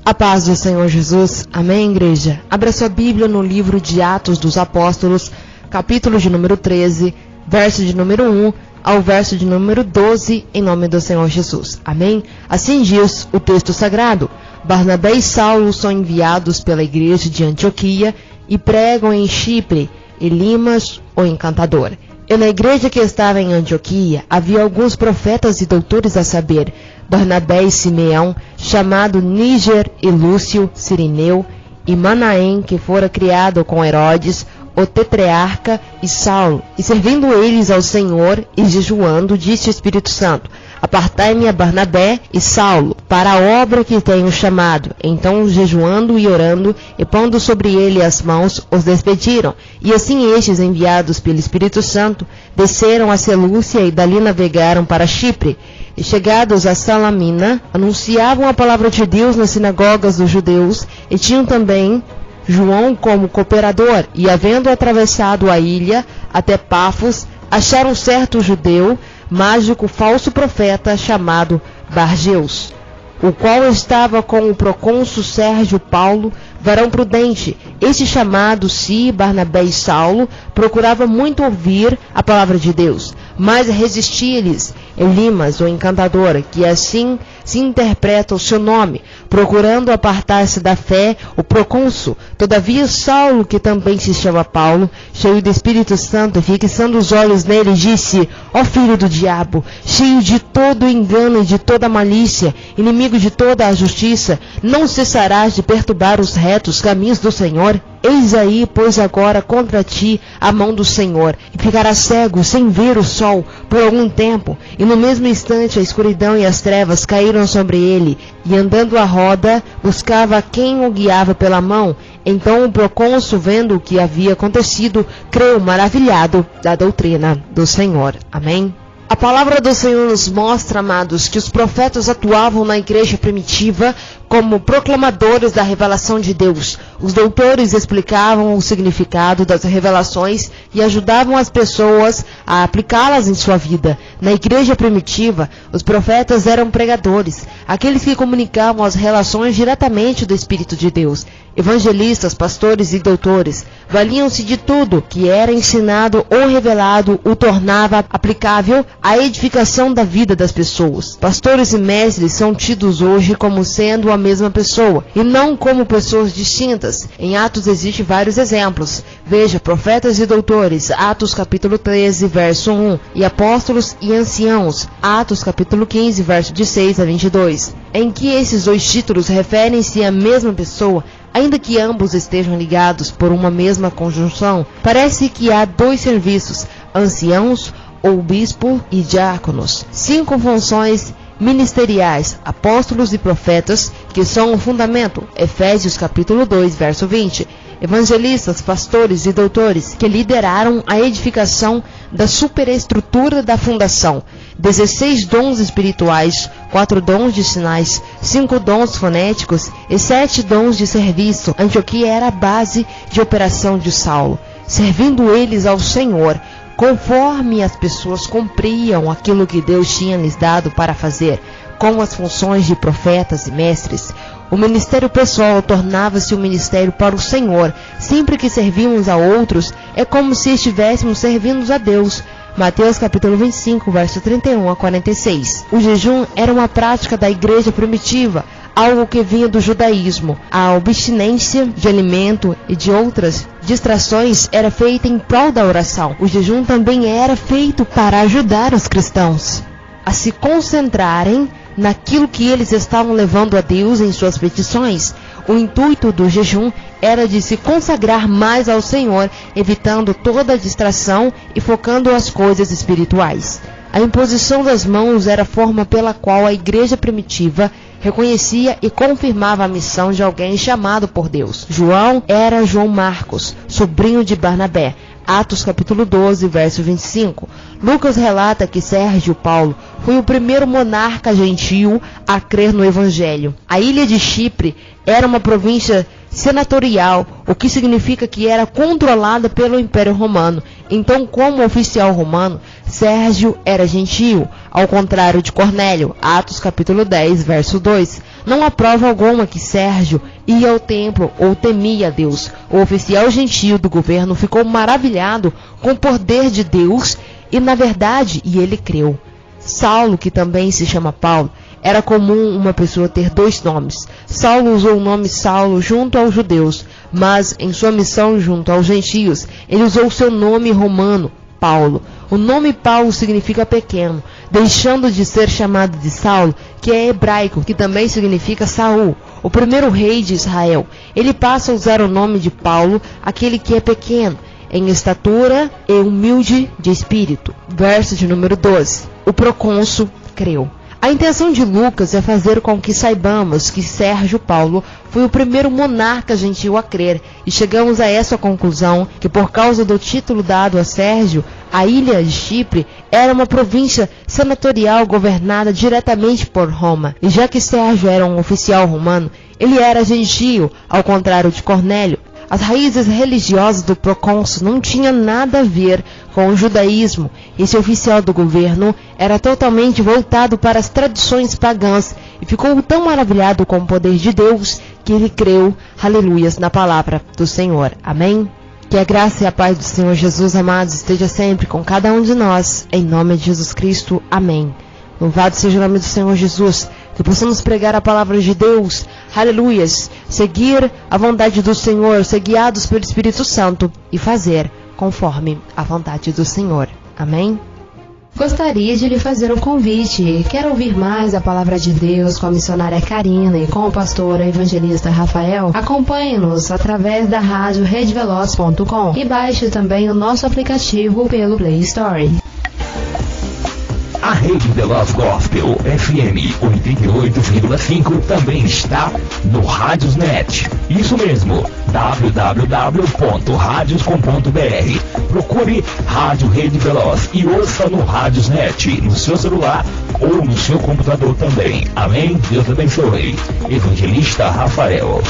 A paz do Senhor Jesus. Amém, igreja? Abra sua Bíblia no livro de Atos dos Apóstolos, capítulo de número 13, verso de número 1 ao verso de número 12, em nome do Senhor Jesus. Amém? Assim diz o texto sagrado. Barnabé e Saulo são enviados pela igreja de Antioquia e pregam em Chipre, Elimas, o encantador. E na igreja que estava em Antioquia havia alguns profetas e doutores, a saber, Barnabé e Simeão, chamado Níger e Lúcio, Cirineu, e Manaém, que fora criado com Herodes, o tetrarca, e Saulo. E servindo eles ao Senhor e jejuando, disse o Espírito Santo: Apartai-me a Barnabé e Saulo para a obra que tenho chamado. Então, jejuando e orando, e pondo sobre ele as mãos, os despediram. E assim estes, enviados pelo Espírito Santo, desceram a Selúcia e dali navegaram para Chipre. E chegados a Salamina, anunciavam a palavra de Deus nas sinagogas dos judeus, e tinham também João como cooperador. E havendo atravessado a ilha até Pafos, acharam certo judeu, mágico falso profeta, chamado Barjeus, o qual estava com o procônsul Sérgio Paulo, varão prudente. Este, chamado-se Barnabé e Saulo, procurava muito ouvir a palavra de Deus, mas resistia-lhes Elimas, o encantador, que assim se interpreta o seu nome, procurando apartar-se da fé, o procônsul. Todavia Saulo, que também se chama Paulo, cheio do Espírito Santo, fixando os olhos nele, disse: Ó filho do diabo, cheio de todo engano e de toda malícia, inimigo de toda a justiça, não cessarás de perturbar os retos caminhos do Senhor? Eis aí, pois, agora contra ti a mão do Senhor, e ficarás cego, sem ver o sol, por algum tempo. E no mesmo instante a escuridão e as trevas caíram sobre ele, e andando à roda, buscava quem o guiava pela mão. Então o procônsul, vendo o que havia acontecido, creu maravilhado da doutrina do Senhor. Amém? A palavra do Senhor nos mostra, amados, que os profetas atuavam na igreja primitiva como proclamadores da revelação de Deus. Os doutores explicavam o significado das revelações e ajudavam as pessoas a aplicá-las em sua vida. Na igreja primitiva, os profetas eram pregadores, aqueles que comunicavam as relações diretamente do Espírito de Deus. Evangelistas, pastores e doutores valiam-se de tudo que era ensinado ou revelado, o tornava aplicável à edificação da vida das pessoas. Pastores e mestres são tidos hoje como sendo a mesma pessoa, e não como pessoas distintas. Em Atos existem vários exemplos. Veja, profetas e doutores, Atos capítulo 13, verso 1, e apóstolos e anciãos, Atos capítulo 15, verso de 6 a 22, em que esses dois títulos referem-se à mesma pessoa, ainda que ambos estejam ligados por uma mesma conjunção. Parece que há dois serviços, anciãos ou bispo e diáconos, 5 funções ministeriais, apóstolos e profetas, que são o fundamento, Efésios capítulo 2, verso 20, evangelistas, pastores e doutores, que lideraram a edificação da superestrutura da fundação, 16 dons espirituais, 4 dons de sinais, 5 dons fonéticos e 7 dons de serviço. Antioquia era a base de operação de Saulo, servindo eles ao Senhor, conforme as pessoas cumpriam aquilo que Deus tinha lhes dado para fazer, com as funções de profetas e mestres. O ministério pessoal tornava-se um ministério para o Senhor. Sempre que servimos a outros, é como se estivéssemos servindo a Deus. Mateus capítulo 25, verso 31 a 46. O jejum era uma prática da igreja primitiva, algo que vinha do judaísmo. A abstinência de alimento e de outras distrações era feita em prol da oração. O jejum também era feito para ajudar os cristãos a se concentrarem naquilo que eles estavam levando a Deus em suas petições. O intuito do jejum era de se consagrar mais ao Senhor, evitando toda distração e focando as coisas espirituais. A imposição das mãos era a forma pela qual a igreja primitiva reconhecia e confirmava a missão de alguém chamado por Deus. João era João Marcos, sobrinho de Barnabé. Atos capítulo 12, verso 25. Lucas relata que Sérgio Paulo foi o primeiro monarca gentio a crer no Evangelho. A ilha de Chipre era uma província senatorial, o que significa que era controlada pelo Império Romano. Então, como oficial romano, Sérgio era gentio, ao contrário de Cornélio. Atos capítulo 10, verso 2. Não há prova alguma que Sérgio ia ao templo ou temia a Deus. O oficial gentio do governo ficou maravilhado com o poder de Deus e, na verdade, ele creu. Saulo, que também se chama Paulo, era comum uma pessoa ter dois nomes. Saulo usou o nome Saulo junto aos judeus, mas em sua missão junto aos gentios, ele usou o seu nome romano, Paulo. O nome Paulo significa pequeno, deixando de ser chamado de Saulo, que é hebraico, que também significa Saul, o primeiro rei de Israel. Ele passa a usar o nome de Paulo, aquele que é pequeno, em estatura e humilde de espírito. Verso de número 12. O procônsul creu. A intenção de Lucas é fazer com que saibamos que Sérgio Paulo foi o primeiro monarca gentil a crer, e chegamos a essa conclusão que, por causa do título dado a Sérgio, a ilha de Chipre era uma província senatorial governada diretamente por Roma, e já que Sérgio era um oficial romano, ele era gentio, ao contrário de Cornélio. As raízes religiosas do procônsul não tinham nada a ver com o judaísmo. Esse oficial do governo era totalmente voltado para as tradições pagãs e ficou tão maravilhado com o poder de Deus que ele creu, aleluias, na palavra do Senhor. Amém? Que a graça e a paz do Senhor Jesus, amados, esteja sempre com cada um de nós, em nome de Jesus Cristo. Amém. Louvado seja o nome do Senhor Jesus, que possamos pregar a palavra de Deus, aleluias, seguir a vontade do Senhor, ser guiados pelo Espírito Santo e fazer conforme a vontade do Senhor. Amém? Gostaria de lhe fazer um convite. Quer ouvir mais a palavra de Deus com a missionária Karina e com o pastor evangelista Rafael? Acompanhe-nos através da rádio redeveloz.com e baixe também o nosso aplicativo pelo Play Store. A Rede Veloz Gospel FM 88,5 também está no Radiosnet. Isso mesmo, www.radios.com.br. Procure Rádio Rede Veloz e ouça no Radiosnet, no seu celular ou no seu computador também. Amém? Deus abençoe. Evangelista Rafael.